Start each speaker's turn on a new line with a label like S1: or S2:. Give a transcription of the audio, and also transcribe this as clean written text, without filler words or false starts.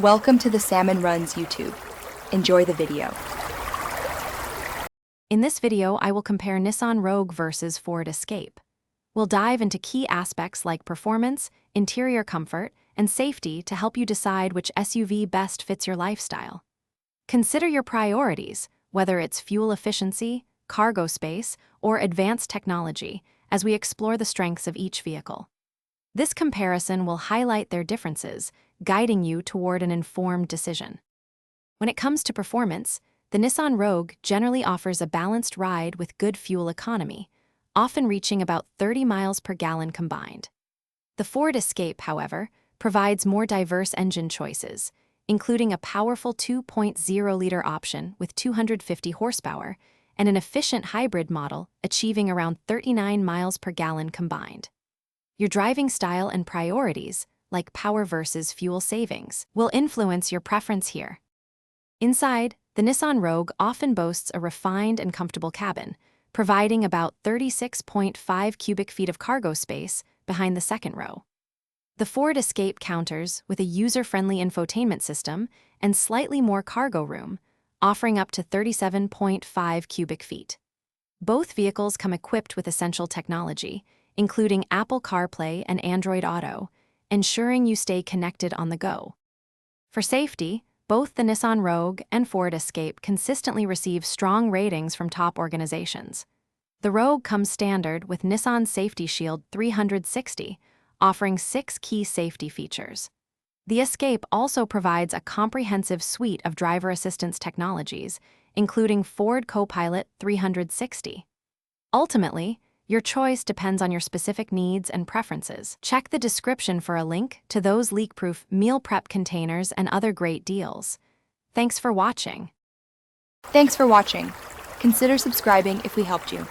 S1: Welcome to the Salmon Runs YouTube. Enjoy the video.
S2: In this video, I will compare Nissan Rogue versus Ford Escape. We'll dive into key aspects like performance, interior comfort, and safety to help you decide which SUV best fits your lifestyle. Consider your priorities, whether it's fuel efficiency, cargo space, or advanced technology, as we explore the strengths of each vehicle. This comparison will highlight their differences, guiding you toward an informed decision. When it comes to performance, the Nissan Rogue generally offers a balanced ride with good fuel economy, often reaching about 30 miles per gallon combined. The Ford Escape, however, provides more diverse engine choices, including a powerful 2.0-liter option with 250 horsepower and an efficient hybrid model achieving around 39 miles per gallon combined. Your driving style and priorities, like power versus fuel savings, will influence your preference here. Inside, the Nissan Rogue often boasts a refined and comfortable cabin, providing about 36.5 cubic feet of cargo space behind the second row. The Ford Escape counters with a user-friendly infotainment system and slightly more cargo room, offering up to 37.5 cubic feet. Both vehicles come equipped with essential technology, including Apple CarPlay and Android Auto, ensuring you stay connected on the go. For safety, both the Nissan Rogue and Ford Escape consistently receive strong ratings from top organizations. The Rogue comes standard with Nissan Safety Shield 360, offering 6 key safety features. The Escape also provides a comprehensive suite of driver assistance technologies, including Ford Copilot 360. Ultimately, your choice depends on your specific needs and preferences. Check the description for a link to those leak-proof meal prep containers and other great deals. Thanks for watching.
S1: Thanks for watching. Consider subscribing if we helped you.